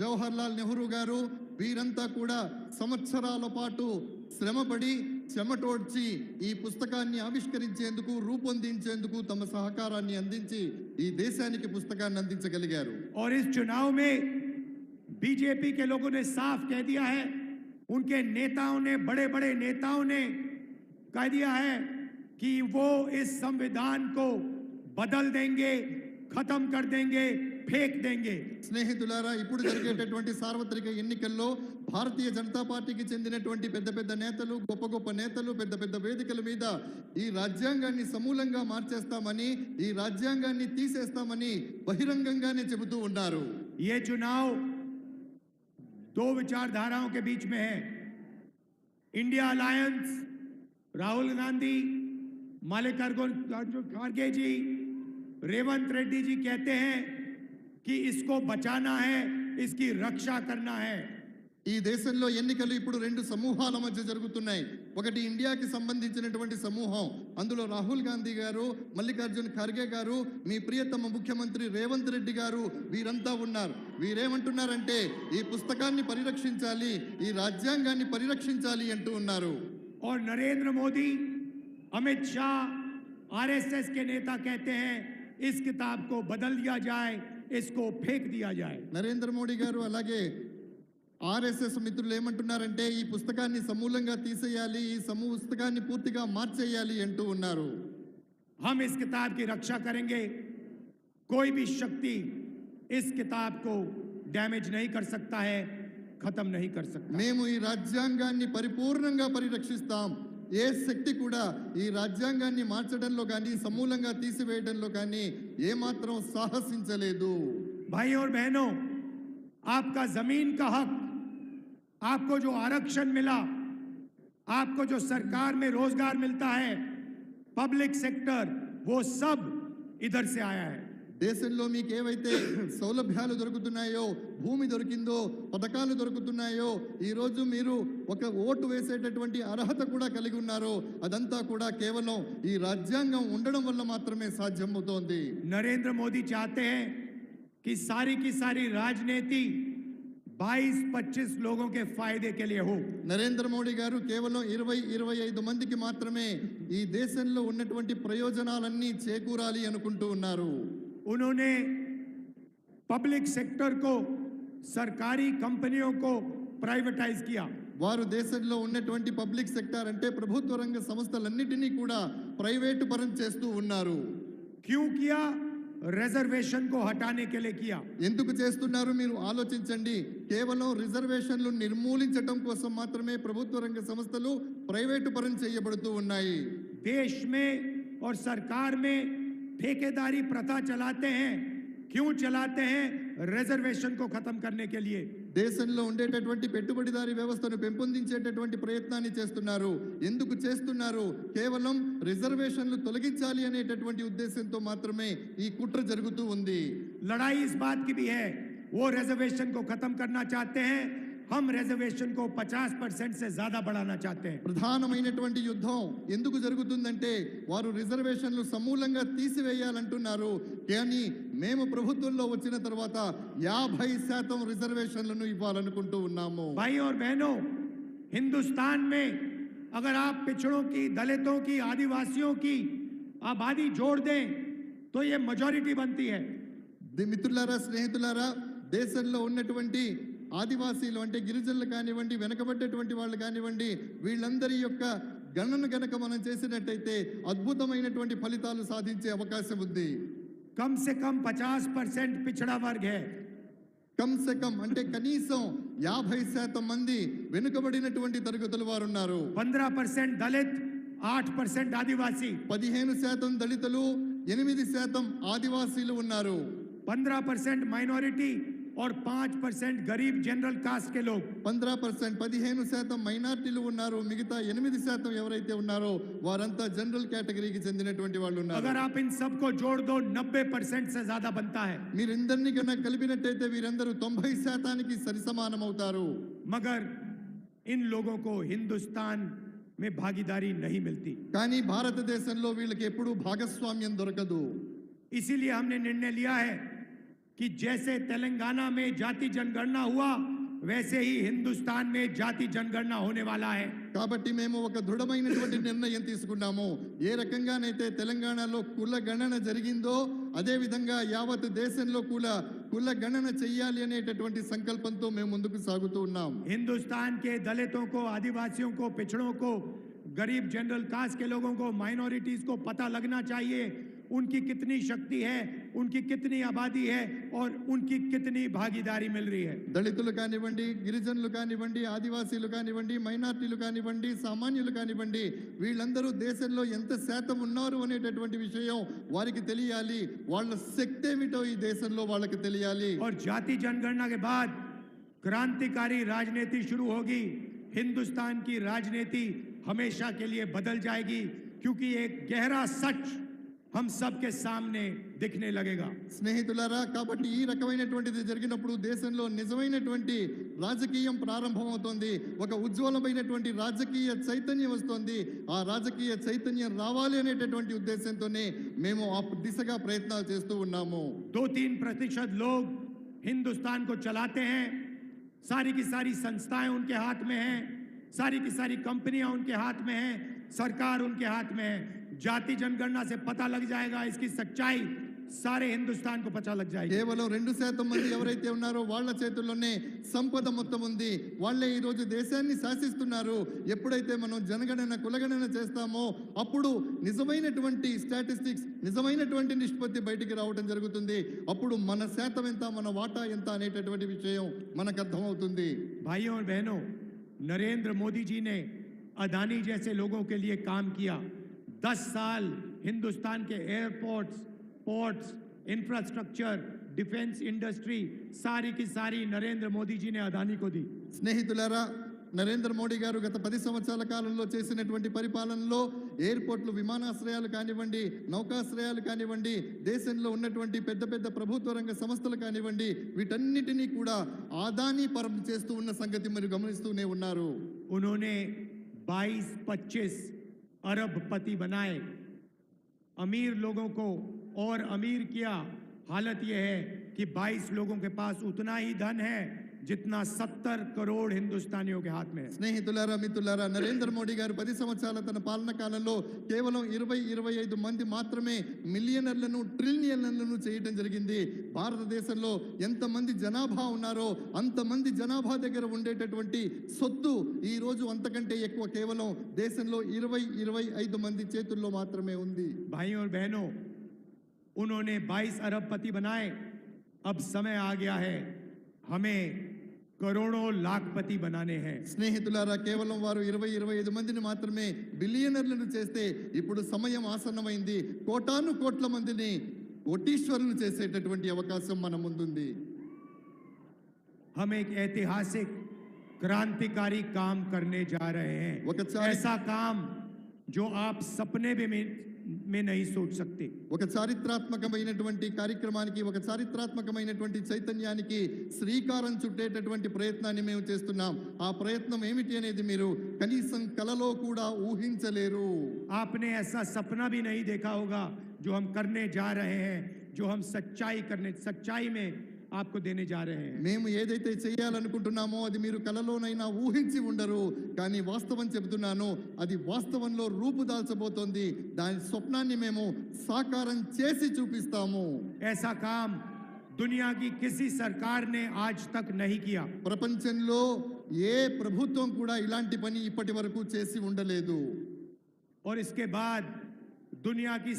జవహర్లాల్ నెహ్రూ గారు వీరంతా కూడా సంవత్సరాల పాటు శ్రమపడి చెమటోడ్చి ఈ పుస్తకాన్ని ఆవిష్కరించేందుకు రూపొందించేందుకు తమ సహకారాన్ని అందించి ఈ దేశానికి పుస్తకాన్ని అందించగలిగారు. और इस चुनाव में बीजेपी के लोगों ने साफ कह दिया है, उनके नेताओं ने, बड़े बड़े नेताओं ने कह दिया है कि वो इस संविधान को बदल देंगे, खत्म कर देंगे, फेंक देंगे. స్నేహితులారా, ఇప్పుడు జరిగేటటువంటి సార్వత్రిక ఎన్నికల్లో భారతీయ జనతా పార్టీకి చెందినటువంటి పెద్ద పెద్ద నేతలు, గొప్ప గొప్ప నేతలు పెద్ద పెద్ద వేదికల మీద ఈ రాజ్యాంగాన్ని సమూలంగా మార్చేస్తామని, ఈ రాజ్యాంగాన్ని తీసేస్తామని బహిరంగంగానే చెబుతూ ఉన్నారు. ये चुनाव दो विचारधाराओं के बीच में है. इंडिया अलायंस, राहुल गांधी, मल्लिकार्जुन खड़गे जी, रेवंत रेड्डी जी कहते हैं कि इसको बचाना है, इसकी रक्षा करना है. ఈ దేశంలో ఎన్నికలు ఇప్పుడు రెండు సమూహాల మధ్య జరుగుతున్నాయి. ఒకటి ఇండియాకి సంబంధించినటువంటి సమూహం, అందులో రాహుల్ గాంధీ గారు, మల్లికార్జున్ ఖర్గే గారు, మీ ప్రియతమ ముఖ్యమంత్రి రేవంత్ రెడ్డి గారు, వీరంతా ఉన్నారు. వీరేమంటున్నారంటే ఈ పుస్తకాన్ని పరిరక్షించాలి, ఈ రాజ్యాంగాన్ని పరిరక్షించాలి అంటూ ఉన్నారు. और नरेंद्र मोदी, अमित शाह, आरएसएस के नेता कहते हैं इस किताब को बदल दिया जाए, इसको फेंक दिया जाए. నరేంద్ర మోడీ గారు అలాగే ఆర్ఎస్ఎస్ మిత్రులు ఏమంటున్నారంటే ఈ పుస్తకాన్ని సమూలంగా తీసేయాలి, ఈ పుస్తకాన్ని పూర్తిగా మార్చేయాలి అంటూ ఉన్నారు. हम इस किताब की रक्षा करेंगे, कोई भी शक्ति इस किताब को डैमेज नहीं कर सकता है, खत्म नहीं कर सकता. మేము ఈ రాజ్యాంగాన్ని పరిపూర్ణంగా పరిరక్షిస్తాం. ఏ శక్తి కూడా ఈ రాజ్యాంగాన్ని మార్చడంలో కానీ సమూలంగా తీసివేయడంలో కానీ ఏమాత్రం సాహసించలేదు. भाई और बहनों, आपका जमीन का हक, आपको जो आरक्षण मिला, आपको जो सरकार में रोजगार मिलता है, पब्लिक सेक्टर, वो सब इधर से आया है. దేశంలో మీకు ఏవైతే సౌలభ్యాలు దొరుకుతున్నాయో, భూమి దొరికిందో, పథకాలు దొరుకుతున్నాయో, ఈరోజు మీరు ఒక ఓటు వేసేటటువంటి అర్హత కూడా కలిగి ఉన్నారో, అదంతా కూడా కేవలం ఈ రాజ్యాంగం ఉండడం వల్ల మాత్రమే సాధ్యమవుతోంది. नरेंद्र मोदी चाहते हैं कि सारी की सारी राजनीति 22-25 लोगों के फायदे के लिए हो. నరేంద్ర మోడీ గారు కేవలం 20-25 మందికి మాత్రమే ఈ దేశంలో ఉన్నటువంటి ప్రయోజనాలన్నీ చేకూరాలి అనుకుంటూ ఉన్నారు. उन्होंने पब्लिक सेक्टर को, सरकारी कंपनियों को प्राइवेटाइज किया. వారు దేశంలో ఉన్నటువంటి పబ్లిక్ సెక్టార్ అంటే ప్రభుత్వ రంగ సంస్థలన్నిటినీ కూడా ప్రైవేటు పరం చేస్తూ ఉన్నారు. क्यों किया? रिजर्वेशन को हटाने के लिए किया. ఎందుకు చేస్తున్నారు మీరు ఆలోచించండి. కేవలం రిజర్వేషన్లు నిర్మూలించడం కోసం మాత్రమే ప్రభుత్వ రంగ సంస్థలు ప్రైవేటు పరం చేయబడుతూ ఉన్నాయి. देश में और सरकार में ठेकेदारी प्रथा चलाते हैं. क्यों चलाते हैं? रिजर्वेशन को खत्म करने के लिए. దేశంలో ఉండేటటువంటి పెట్టుబడిదారీ వ్యవస్థను పెంపొందించేటటువంటి ప్రయత్నాన్ని చేస్తున్నారు. ఎందుకు చేస్తున్నారు? కేవలం రిజర్వేషన్లు తొలగించాలి అనేటటువంటి ఉద్దేశంతో మాత్రమే ఈ కుట్ర జరుగుతూ ఉంది. लड़ाई इस बात की भी है, वो रिजर्वेशन को खत्म करना चाहते हैं, हम रिजर्वेशन को 50% से ज्यादा बढ़ाना चाहते हैं. ప్రధానమైనటువంటి యుద్ధం ఎందుకు జరుగుతుందంటే వారు రిజర్వేషన్లు సమూలంగా తీసివేయాలంటున్నారు. కానీ మేము ప్రభుత్వంలో వచ్చిన తర్వాత 50% రిజర్వేషన్లను ఇవ్వాలనుకుంటూ ఉన్నాము. भाई और बहनों, हिंदुस्तान में अगर आप पिछड़ों की, दलितों की, आदिवासियों की आबादी जोड़ दें तो ये मेजॉरिटी बनती है. మిత్రులారా, స్నేహితులారా, దేశంలో ఉన్నటువంటి ఆదివాసీలు అంటే గిరిజనులు కానివ్వండి, వెనకబడ్డటువంటి వాళ్ళు కానివ్వండి, వీళ్ళందరి యొక్క గణన గనక మనం చేసినట్టయితే అద్భుతమైనటువంటి ఫలితాలు సాధించే అవకాశం ఉంది. कम से कम 50% पिछड़ा वर्ग है. కమ్ సే కమ్ అంటే కనీసం 50% మంది వెనుకబడినటువంటి తరగతుల వారు ఉన్నారు. 15% दलित, 8% आदिवासी. 15% దళితులు, 8% ఆదివాసీలు ఉన్నారు. 15% माइनॉरिटी और 5% गरीब जनरल कास्ट के लोग. 15% మైనారిటీలు ఉన్నారు. మిగతా 8% ఎవరైతే ఉన్నారో వారంతా జనరల్ కేటగిరీకి చెందినటువంటి వాళ్ళు ఉన్నారు. अगर आप इन सबको जोड़ दो 90% से ज्यादा बनता है. మీరందరినీ కన్నా కలిపినట్టయితే వీరందరూ 90%కి సరిసమానం అవుతారు. मगर इन लोगों को हिंदुस्तान में भागीदारी नहीं मिलती. కానీ భారతదేశంలో వీళ్ళకి ఎప్పుడూ భాగస్వామ్యం దొరకదు. इसीलिए हमने निर्णय लिया है कि जैसे तेलंगाना में जाति जनगणना हुआ वैसे ही हिंदुस्तान में जाति जनगणना होने वाला है। కాబట్టి మేము ఒక దృఢమైనటువంటి నిర్ణయం తీసుకున్నాము. ఏ రకంగానైతే తెలంగాణలో కుల గణన జరిగిందో అదే విధంగా యావత్ దేశంలో కుల గణన చేయాలి అనేటటువంటి సంకల్పంతో మేము ముందుకు సాగుతూ ఉన్నాం. हिंदुस्तान के दलितों को, आदिवासियों को, पिछड़ों को, गरीब जनरल कास्ट के लोगों को, माइनॉरिटीज को पता लगना चाहिए उनकी कितनी शक्ति है, उनकी कितनी आबादी है और उनकी कितनी भागीदारी मिल रही है। దళితులు కానివ్వండి, గిరిజనులు కానివ్వండి, ఆదివాసీలు కానివ్వండి, మైనార్టీలు కానివ్వండి, సామాన్యులు కానివ్వండి, వీళ్ళందరూ దేశంలో ఎంత శాతం ఉన్నారు అనేటటువంటి విషయం వారికి తెలియాలి. వాళ్ళ శక్తి ఏమిటో ఈ దేశంలో వాళ్ళకి తెలియాలి. और जाति जनगणना के बाद क्रांतिकारी राजनीति शुरू होगी। हिंदुस्तान की राजनीति हमेशा के लिए बदल जाएगी क्योंकि एक गहरा सच हम सबके सामने दिखने लगेगा। స్నేహితులారా, కాబట్టి ఈ రకమైనటువంటిది జరిగినప్పుడు దేశంలో నిజమైనటువంటి రాజకీయం ప్రారంభమవుతోంది. ఒక ఉజ్వలమైనటువంటి రాజకీయ చైతన్యం వస్తోంది. ఆ రాజకీయ చైతన్యం రావాలి అనేటటువంటి ఉద్దేశంతోనే మేము ఆ దిశగా ప్రయత్నాలు చేస్తూ ఉన్నాము. 2-3% लोग हिंदुस्तान को चलाते हैं। सारी की सारी संस्थाएं उनके हाथ में हैं, सारी की सारी कंपनियां उनके हाथ में हैं, सरकार उनके हाथ में है। जाति जनगणना से पता लग जाएगा इसकी सच्चाई सारे हिंदुस्तान को पता लग जाएगी। కేవలం 2% మంది ఎవరైతే ఉన్నారో వాళ్ళ చేతుల్లోనే సంపద మొత్తం ఉంది. వాళ్ళే ఈ రోజు దేశాన్ని శాసిస్తున్నారు. ఎప్పుడైతే మనం జనగణన కులగణన చేస్తామో అప్పుడు నిజమైనటువంటి స్టాటిస్టిక్స్, నిజమైనటువంటి నిష్పత్తి బయటికి రావడం జరుగుతుంది. అప్పుడు మన శాతం ఎంత, మన వాటా ఎంత అనేటటువంటి విషయం మనకు అర్థమవుతుంది. भाइयों और बहनों, नरेंद्र मोदी जी ने अदानी जैसे लोगों के लिए काम किया। 10 साल हिंदुस्तान के airports, ports, infrastructure, defence industry सारी की सारी नरेंद्र मोदी जी ने अदानी को दी। స్నేహితులారా, నరేంద్ర మోడీ గారు గత 10 సంవత్సరాల కాలంలో చేసినటువంటి పరిపాలనలో ఎయిర్పోర్ట్లు, విమానాశ్రయాలు కానివ్వండి, నౌకాశ్రయాలు కానివ్వండి, దేశంలో ఉన్నటువంటి పెద్ద పెద్ద ప్రభుత్వ రంగ సంస్థలు కానివ్వండి, వీటన్నిటినీ కూడా ఆదానీ పరం చేస్తూ ఉన్న సంగతి మీరు గమనిస్తూనే ఉన్నారు. उन्होंने 22-25 अरबपति बनाए, अमीर लोगों को और अमीर किया। हालत यह है कि 22 लोगों के पास उतना ही धन है जितना 70 करोड़ हिंदुस्तानियों के हाथ में है। స్నేహితులారా, మిత్రులారా, నరేంద్ర మోడీ గారు 10 సంవత్సరాల తన పాలన కాలంలో కేవలం 20-25 మంది మాత్రమే మిలియనర్లను, ట్రిలియనర్లను చేయడం జరిగింది. భారతదేశంలో ఎంతమంది జనాభా ఉన్నారో అంతమంది జనాభా దగ్గర ఉండేటటువంటి సొత్తు ఈ రోజు అంతకంటే ఎక్కువ కేవలం దేశంలో 20-25 మంది చేతుల్లో మాత్రమే ఉంది. भाइयों और बहनों, उन्होंने 22 अरबपति बनाए। अब समय आ गया है हमें करोड़ों लाखपति बनाने हैं। స్నేహితులారా, కేవలం వారు 20-25 మందిని మాత్రమే బిలియనర్లను చేస్తే ఇప్పుడు సమయం ఆసన్నమైంది. కోటాను కోట్ల మందిని కోటీశ్వరులు చేసేటటువంటి అవకాశం మన ముందుంది. हम एक ऐतिहासिक क्रांतिकारी काम करने जा रहे हैं। ऐसा काम जो आप सपने में नहीं सोच सकते। ఒక చారిత్రాత్మకమైనటువంటి కార్యక్రమానికి, ఒక చారిత్రాత్మకమైనటువంటి చైతన్యానికి శ్రీకారం చుట్టేటటువంటి ప్రయత్నాన్ని మేము చేస్తున్నాం. ఆ ప్రయత్నం ఏమిటి అనేది మీరు కనీసం కలలో కూడా ఊహించలేరు. आपने ऐसा सपना भी नहीं देखा होगा जो हम करने जा रहे हैं, जो हम सच्चाई में आपको देने जा रहे हैं। మేము ఏదైతే చేయాలనుకుంటున్నామో అది మీరు కలలోనైనా ఊహించి ఉండరు. కానీ వాస్తవం చెబుతున్నాను, అది వాస్తవంలో రూపుదాల్చబోతోంది. దాని స్వప్నాన్ని మేము సాకారం చేసి చూపిస్తాము. ऐसा काम दुनिया की किसी सरकार ने आज तक नहीं किया। ప్రపంచంలో ఏ ప్రభుత్వం కూడా ఇలాంటి పని ఇప్పటి వరకు చేసి ఉండలేదు. और इसके बाद दुनिया की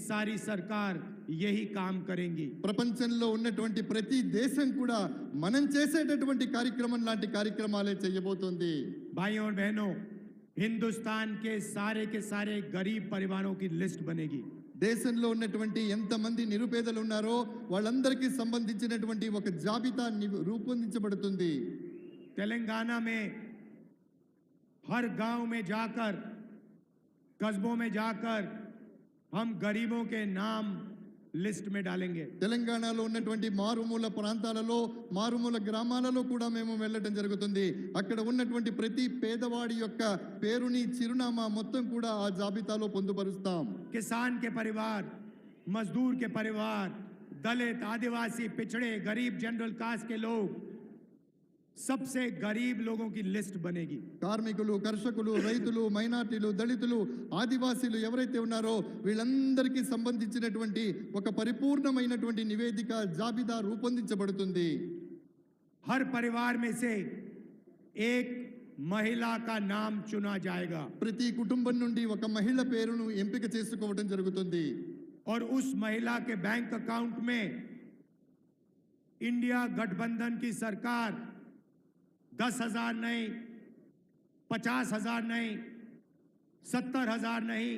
सारी सरकार यही काम करेंगी। ప్రపంచంలో ఉన్నటువంటి ప్రతి దేశం కూడా మనం చేసేటటువంటి కార్యక్రమం లాంటి కార్యక్రమాలే చేయబోతోంది. भाइयों और बहनों, हिंदुस्तान के सारे गरीब परिवारों की लिस्ट बनेगी। దేశంలో ఉన్నటువంటి ఎంతమంది నిరుపేదలు ఉన్నారో వాళ్ళందరికీ సంబంధించినటువంటి ఒక జాబితా రూపొందించబడుతుంది. तेलंगाना में हर गांव में जाकर, कस्बों में जाकर हम गरीबों के नाम लिस्ट में डालेंगे। తెలంగాణలో ఉన్నటువంటి మారుమూల ప్రాంతాలలో, మారుమూల గ్రామాలలో కూడా మేము వెళ్ళడం జరుగుతుంది. అక్కడ ఉన్నటువంటి ప్రతి పేదవాడి యొక్క పేరుని, చిరునామా మొత్తం కూడా ఆ జాబితాలో పొందుపరుస్తాం. किसान के परिवार, मजदूर के परिवार, दलित, आदिवासी, पिछड़े, गरीब, जनरल कास्ट के लोग, सबसे गरीब लोगों की लिस्ट बनेगी। కార్మికులు, కర్షకులు, రైతులు, మైనార్టీలు, దళితులు, ఆదివాసీలు ఎవరైతే ఉన్నారో వీళ్ళందరికీ సంబంధించినటువంటి ఒక పరిపూర్ణమైనటువంటి నివేదిక జాబితా రూపొందించబడుతుంది. हर परिवार में से एक महिला का नाम चुना जाएगा ప్రతి కుటుంబం నుండి ఒక మహిళ పేరును ఎంపిక చేసుకోవడం జరుగుతుంది. और उस महिला के बैंक अकाउंट में इंडिया गठबंधन की सरकार 10,000 नहीं, 50,000 नहीं, 70,000 नहीं,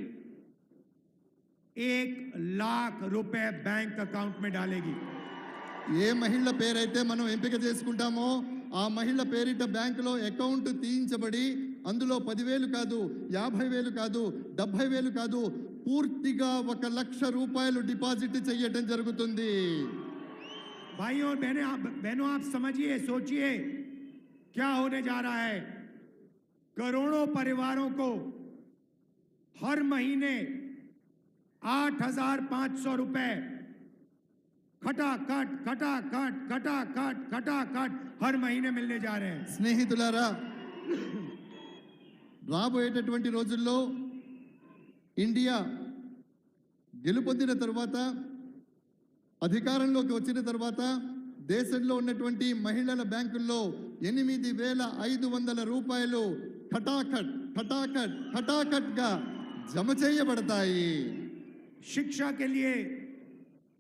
1,00,000 रुपए बैंक अकाउंट में डालेगी। ఏ మహిళ పేరైతే మనం ఎంపిక చేసుకుంటామో ఆ మహిళ పేరిట బ్యాంకులో అకౌంట్ తీయించబడి అందులో 10,000 కాదు, 50,000 కాదు, 70,000 కాదు, పూర్తిగా 1,00,000 రూపాయలు డిపాజిట్ చేయడం జరుగుతుంది. भाइयों और बहनों आप समझिए, सोचिए क्या होने जा रहा है। करोड़ों परिवारों को हर महीने 8,500 रुपए खटाखट खटाखट खटाखट खटाखट हर महीने मिलने जा रहे हैं। స్నేహితులారా, రాబోయేటటువంటి రోజుల్లో ఇండియా గెలుపొందిన తర్వాత అధికారంలోకి వచ్చిన తర్వాత దేశంలో ఉన్నటువంటి మహిళల బ్యాంకుల్లో 8,500 రూపాయలు ఖటాఖట్ ఖటాఖట్ ఖటాఖట్గా జమ చేయబడతాయి. शिक्षा के लिए,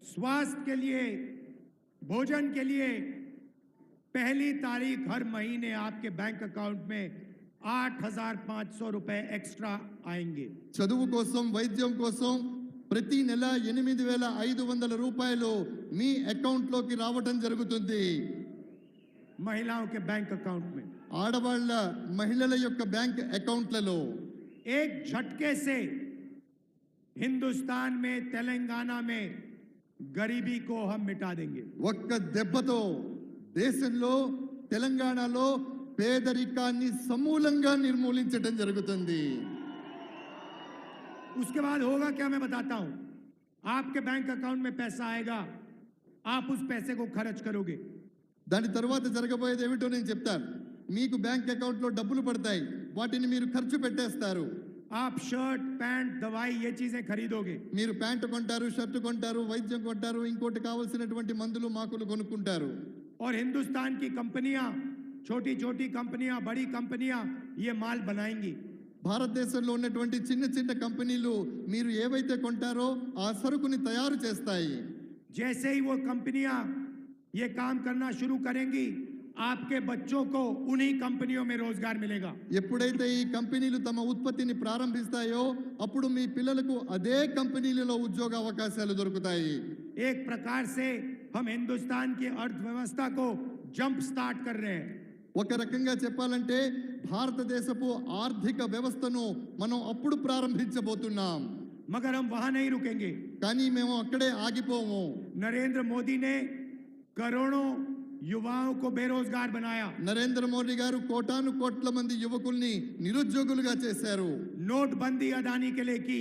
स्वास्थ्य के लिए, भोजन के लिए पहली तारीख हर महीने आपके बैंक अकाउंट में 8,500 रुपए एक्स्ट्रा आएंगे। చదువు కోసం, వైద్యం కోసం ప్రతి నెల 8,500 రూపాయలు మీ అకౌంట్లోకి రావటం జరుగుతుంది. महिलाओं के बैंक अकाउंट में ఆడవాళ్ళ మహిళల యొక్క బ్యాంక్ అకౌంట్లలో एक झटके से हिंदुस्तान में, तेलंगाना में गरीबी को हम मिटा देंगे। ఒక్క దెబ్బతో దేశంలో తెలంగాణలో పేదరికాన్ని సమూలంగా నిర్మూలించడం జరుగుతుంది. उसके बाद होगा क्या मैं बताता हूं। आपके बैंक अकाउंट में पैसा आएगा, आप उस पैसे को खर्च करोगे। దాని తర్వాత జరగబోయేది ఏమిటో నేను చెప్తాను. మీకు బ్యాంక్ అకౌంట్లో డబ్బులు పడతాయి, వాటిని మీరు ఖర్చు పెట్టేస్తారు. आप शर्ट, पैंट, दवाई ये चीजें खरीदोगे। మీరు ప్యాంటు కొంటారు, షర్టు కొంటారు, వైద్యం కొంటారు, ఇంకోటి కావాల్సినటువంటి మందులు మాకులు కొనుక్కుంటారు. और हिंदुस्तान की कंपनियां, छोटी छोटी कंपनियां, बड़ी कंपनियां ये माल बनाएंगी। భారతదేశంలో ఉన్నటువంటి చిన్న చిన్న కంపెనీలు మీరు ఏవైతే కొంటారో ఆ సరుకుని తయారు చేస్తాయి. जैसे ही वो कंपनियां ये काम करना शुरू करेंगी, आपके बच्चों को उन्हीं कंपनियों में रोजगार मिलेगा। ఎప్పుడైతే ఈ కంపెనీలు తమ ఉత్పత్తిని ప్రారంభిస్తాయో అప్పుడు మీ పిల్లలకు అదే కంపెనీలలో ఉద్యోగ అవకాశాలు దొరుకుతాయి. एक प्रकार से हम हिंदुस्तान की अर्थव्यवस्था को जंप स्टार्ट कर रहे हैं। ఒక రకంగా చెప్పాలంటే భారతదేశపు ఆర్థిక వ్యవస్థను మనం అప్పుడు ప్రారంభించబోతున్నాం. मगर हम वहां नहीं रुकेंगे। కానీ మేము అక్కడే ఆగిపోము. नरेंद्र मोदी ने करोड़ों युवाओं को बेरोजगार बनाया। నరేంద్ర మోడీ గారు కోటాను కోట్ల మంది యువకుల్ని నిరుద్యోగులుగా చేశారు. नोटबंदी अदानी के लिए की,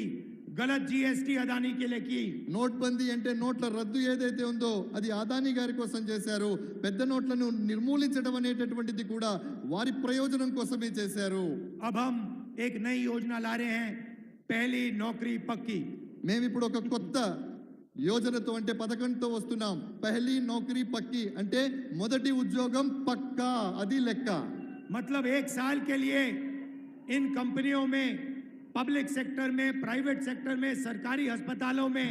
गलत जीएसटी अदानी के लिए की। నోట్బందీ అంటే నోట్ల రద్దు ఏదైతే ఉందో అది అదానీ గారి కోసం చేశారు. పెద్ద నోట్లను నిర్మూలించడం అనేటటువంటిది కూడా వారి ప్రయోజనం కోసమే చేశారు. अब हम एक नई योजना ला रहे हैं, पहली नौकरी पक्की। మేమిప్పుడు ఒక కొత్త యోజనతో అంటే పథకంతో వస్తున్నాం. పహలీ నౌకరీ పక్కి అంటే మొదటి ఉద్యోగం పక్కా, అది లెక్క. मतलब 1 साल के लिए इन कंपनियों में, पब्लिक सेक्टर में, प्राइवेट सेक्टर में, सरकारी अस्पतालों में,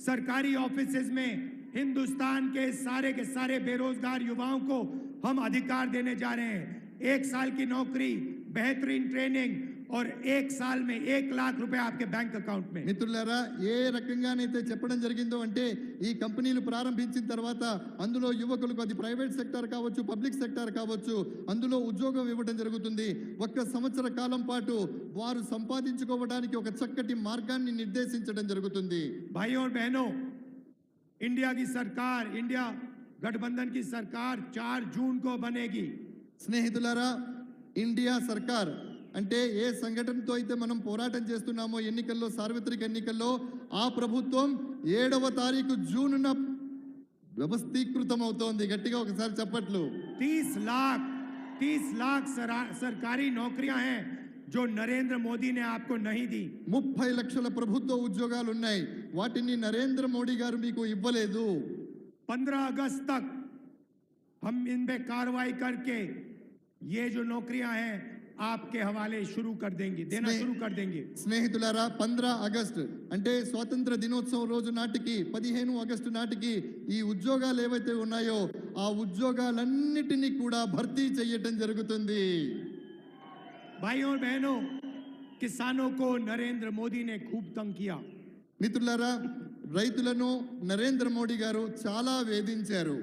सरकारी ऑफिसेज में हिंदुस्तान के सारे बेरोजगार युवाओं को हम अधिकार देने जा रहे हैं। 1 साल की नौकरी, बेहतरीन ट्रेनिंग और 1 साल में 1,00,000 रुपए आपके बैंक अकाउंट में। మిత్రులారా, ఏ రకంగానైతే చెప్పడం జరిగిందో అంటే ఈ కంపెనీలు ప్రారంభించిన తర్వాత అందులో యువకులకు, అది ప్రైవేట్ సెక్టార్ కావచ్చు, పబ్లిక్ సెక్టార్ కావచ్చు, అందులో ఉద్యోగం ఇవ్వడం జరుగుతుంది. 1 సంవత్సర కాలం పాటు వారు సంపాదించుకోవడానికి ఒక చక్కటి మార్గాన్ని నిర్దేశించడం జరుగుతుంది. भाइयों और बहनों, इंडिया की सरकार, इंडिया गठबंधन की सरकार 4 जून को बनेगी। స్నేహితులారా, ఇండియా సర్కార్ అంటే ఏ సంఘటనతో అయితే మనం పోరాటం చేస్తున్నామో ఎన్నికల్లో, సార్వత్రిక ఎన్నికల్లో, ఆ ప్రభుత్వం 7వ తారీఖు జూన్న వ్యవస్థీకృతం అవుతోంది. గట్టిగా ఒకసారి చప్పట్లు. 30 लाख सरकारी नौकरियां हैं जो नरेंद्र मोदी ने आपको नहीं दी। 30 లక్షల ప్రభుత్వ ఉద్యోగాలు ఉన్నాయి, వాటిని నరేంద్ర మోడీ గారు మీకు ఇవ్వలేదు. 15 अगस्त तक हम इन पे कार्रवाई करके ये जो नौकरियां हैं आपके हवाले शुरू कर देंगे, देना शुरू कर देंगे। స్నేహితులారా, 15 ఆగస్టు అంటే స్వాతంత్ర దినోత్సవం రోజు నాటికి 15 ఆగస్టు నాటికి ఈ ఉద్యోగాలు ఏవైతే ఉన్నాయో ఆ ఉద్యోగాలన్నిటినీ కూడా భర్తీ చేయటం జరుగుతుంది. भाइयों और बहनों, किसानों को नरेंद्र मोदी ने खूब तंग किया। మిత్రులారా, రైతులను నరేంద్ర మోడీ గారు చాలా వేధించారు.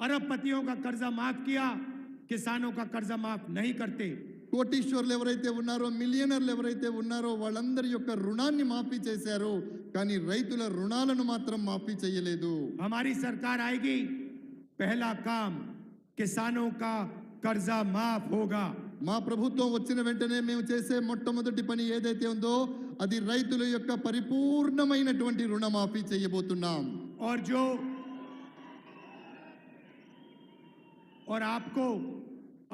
अरबपतियों का कर्जा माफ किया, किसानों का कर्जा माफ नहीं करते। కోటీశ్వర్లు ఎవరైతే ఉన్నారో, మిలియనర్లు ఎవరైతే ఉన్నారో వాళ్ళందరి యొక్క రుణాన్ని మాఫీ చేశారు, కానీ రైతుల రుణాలను మాత్రం మాఫీ చేయలేదు. हमारी सरकार आएगी, पहला काम किसानों का कर्जा माफ होगा। మా ప్రభుత్వం వచ్చిన వెంటనే మేము చేసే మొట్టమొదటి పని ఏదైతే ఉందో అది రైతుల యొక్క పరిపూర్ణమైనటువంటి రుణమాఫీ చేయబోతున్నాం. और आपको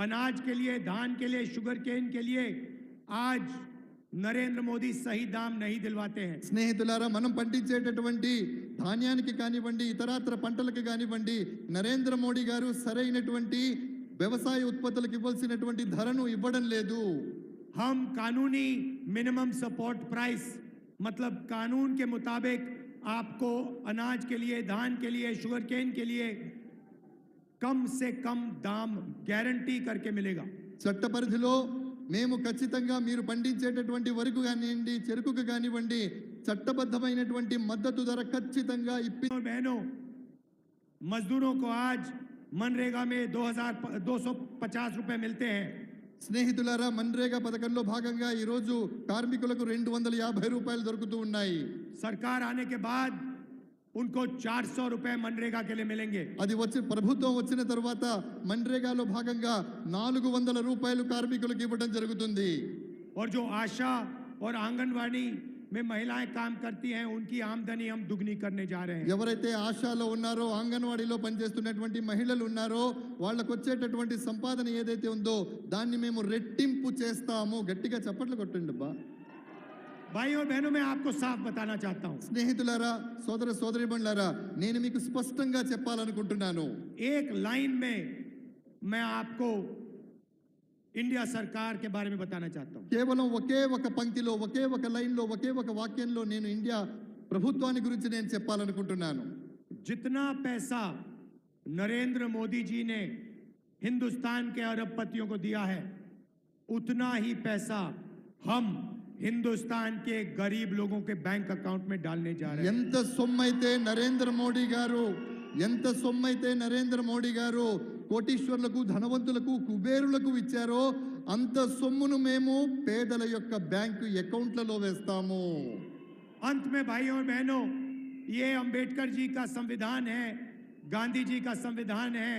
अनाज के लिए, धान के लिए, शुगर केन के लिए आज नरेंद्र मोदी सही दाम नहीं दिलवाते हैं। స్నేహితులారా, మనం పండించేటటువంటి ధాన్యానికి కానివ్వండి, ఇతరాత్ర పంటలకు కానివ్వండి, నరేంద్ర మోడీ గారు సరైనటువంటి వ్యవసాయ ఉత్పత్తులకు ఇవ్వాల్సినటువంటి ధరను ఇవ్వడం లేదు. हम कानूनी मिनिमम सपोर्ट प्राइस मतलब कानून के मुताबिक आपको अनाज के लिए, धान के लिए, शुगर केन के लिए कम से कम दाम गारंटी करके मिलेगा। చట్ట పరిధిలో మేము ఖచ్చితంగా మీరు పండించేటటువంటి వరకు కానివ్వండి, చెరుకుకు కానివ్వండి, చట్టబద్ధమైనటువంటి మద్దతు ధర ఖచ్చితంగా बहनों, मजदूरों को आज मनरेगा में 2250 रुपए मिलते हैं। స్నేహితులారా, మన్రేగా పథకంలో భాగంగా ఈ రోజు కార్మికులకు 250 రూపాయలు దొరుకుతూ ఉన్నాయి. सरकार आने के बाद उनको 400 रुपए मनरेगा के लिए मिलेंगे। అది వచ్చి ప్రభుత్వం వచ్చిన తర్వాత మన్రేగాలో భాగంగా 400 రూపాయలు కార్మికులకు ఇవ్వడం జరుగుతుంది. और जो आशा और आंगनवाड़ी में महिलाएं काम करती हैं उनकी आमदनी हम दुगनी करने जा रहे हैं। ఎవరైతే ఆశాలో ఉన్నారో, అంగన్వాడీలో పనిచేస్తున్నటువంటి మహిళలు ఉన్నారో వాళ్ళకు వచ్చేటటువంటి సంపాదన ఏదైతే ఉందో దాన్ని మేము రెట్టింపు చేస్తాము. గట్టిగా చప్పట్లు కొట్టండి అబ్బా. भाई और बहनों, मैं आपको साफ बताना चाहता हूं, స్నేహితులారా, సోదర సోదరీమణులారా, నేను మీకు స్పష్టంగా చెప్పాలనుకుంటున్నాను. एक लाइन में मैं आपको इंडिया सरकार के बारे में बताना चाहता हूं। కేవలం ఒకే ఒక పంక్తిలో, ఒకే ఒక లైన్లో, ఒకే ఒక వాక్యంలో నేను ఇండియా ప్రభుత్వాన్ని గురించి నేను చెప్పాలనుకుంటున్నాను. जितना पैसा नरेंद्र मोदी जी ने हिंदुस्तान के अरबपतियों को दिया है उतना ही पैसा हम हिंदुस्तान के गरीब लोगों के बैंक अकाउंट में डालने जा रहे हैं। ఎంత సొమ్మైతే నరేంద్ర మోడీ గారు కోటీశ్వర్లకు, ధనవంతులకు, కుబేరులకు ఇచ్చారో అంత సొమ్మును మేము పేదల యొక్క బ్యాంకు అకౌంట్లలో వేస్తాము. अंत में भाइयों और बहनों, ये अंबेडकर जी का संविधान है, गांधी जी का संविधान है,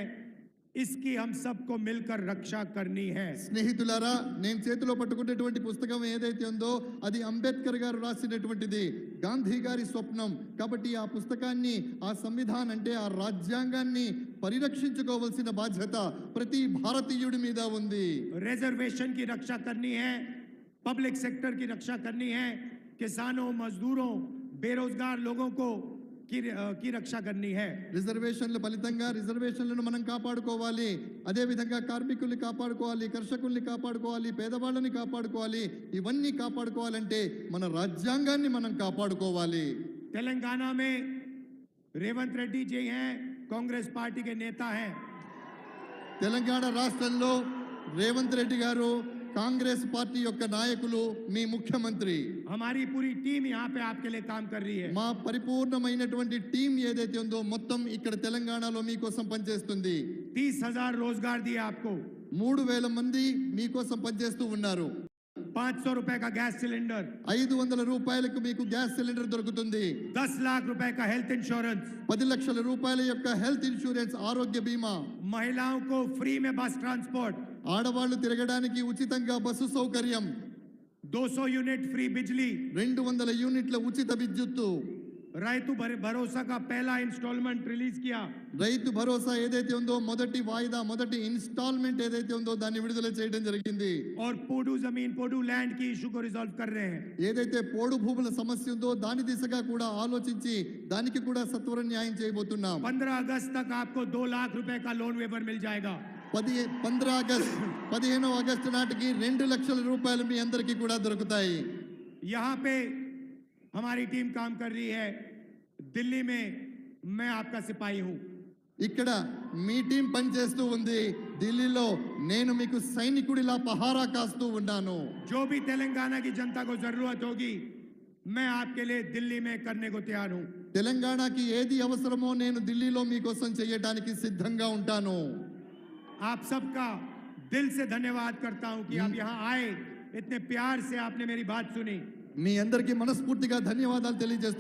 इसकी हम सबको मिलकर रक्षा करनी है। స్నేహితులారా, నేను చేతిలో పట్టుకున్నటువంటి పుస్తకం ఏదైతే ఉందో అది అంబేద్కర్ గారు రాసినటువంటిది, గాంధీ గారి స్వప్నం. కాబట్టి ఆ పుస్తకాన్ని, ఆ సంవిధానం అంటే ఆ రాజ్యాంగాన్ని పరిరక్షించుకోవాల్సిన బాధ్యత ప్రతి భారతీయుడి మీద ఉంది. रिजर्वेशन की रक्षा करनी है, पब्लिक सेक्टर की रक्षा करनी है, किसानों, मजदूरों, बेरोजगार लोगों को की रक्षा करनी है। రిజర్వేషన్ల ఫలితంగా రిజర్వేషన్లను మనం కాపాడుకోవాలి. అదే విధంగా కార్మికుల్ని కాపాడుకోవాలి, కర్షకుల్ని కాపాడుకోవాలి, పేదవాళ్ళని కాపాడుకోవాలి. ఇవన్నీ కాపాడుకోవాలంటే మన రాజ్యాంగాన్ని మనం కాపాడుకోవాలి. तेलंगाना में रेवंत रेड्डी जी हैं, कांग्रेस पार्टी के नेता हैं। తెలంగాణ రాష్ట్రంలో రేవంత్ రెడ్డి గారు కాంగ్రెస్ పార్టీ యొక్క నాయకులు, మీ ముఖ్యమంత్రి. हमारी पूरी टीम यहाँ पे आपके लिए काम कर रही है। మా పరిపూర్ణమైనటువంటి టీం ఏదైతే ఉందో మొత్తం ఇక్కడ తెలంగాణలో మీకోసం పనిచేస్తుంది. 30,000 रोजगार दिए आपको, 3,000 మంది మీకోసం పనిచేస్తూ ఉన్నారు. 500 रुपए का गैस सिलेंडर, 500 రూపాయలకు మీకు గ్యాస్ సిలిండర్ దొరుకుతుంది. 10 लाख रुपए का हेल्थ इंश्योरेंस, 10 లక్షల రూపాయల యొక్క హెల్త్ ఇన్సూరెన్స్, ఆరోగ్య బీమా, महिलाओं को फ्री में बस ट्रांसपोर्ट, ఆడవాళ్లు తిరగడానికి ఉచితంగా బస్సు సౌకర్యం, 200 यूनिट फ्री बिजली, 200 యూనిట్ల ఉచిత విద్యుత్తు, రైతు భరోసా का पहला इंस्टॉलमेंट रिलीज किया। రైతు భరోసా ఏదైతే ఉందో మొదటి వాయిదా మొదటి ఇన్స్టాల్మెంట్ ఏదైతే ఉందో దాన్ని విడుదల చేయడం జరిగింది। और पोडू जमीन पोडू लैंड की इशू को रिजॉल्व कर रहे हैं। ఏదైతే పోడు భూముల సమస్య ఉందో దాని దిశగా కూడా ఆలోచించి దానికి కూడా సత్వర న్యాయం చేయబోతున్నాం। 15 अगस्त तक आपको 2 लाख रुपए का लोन वेवर मिल जाएगा। 15 ఆగస్టు నాటికి 2 లక్షల రూపాయలు మీ అందరికీ కూడా దొరుకుతాయి। यहाँ पे हमारी टीम काम कर रही है। दिल्ली में मैं आपका सिपाही हूं। ఇక్కడ మీ టీం పనిచేస్తూ ఉంది, ఢిల్లీలో నేను మీకు సైనికుడిలా పహారా కాస్తూ ఉన్నాను। जो भी तेलंगाना की जनता को जरूरत होगी मैं आपके लिए दिल्ली में करने को तैयार हूं। తెలంగాణకి ఏది అవసరమో నేను ఢిల్లీలో మీకోసం చేయడానికి సిద్ధంగా ఉంటాను। आप सबका दिल से धन्यवाद करता हूं कि आप यहां आए, इतने प्यार से आपने मेरी बात सुनी। మీ అందరికీ మనస్ఫూర్తిగా ధన్యవాదాలు తెలియజేస్తున్నాను।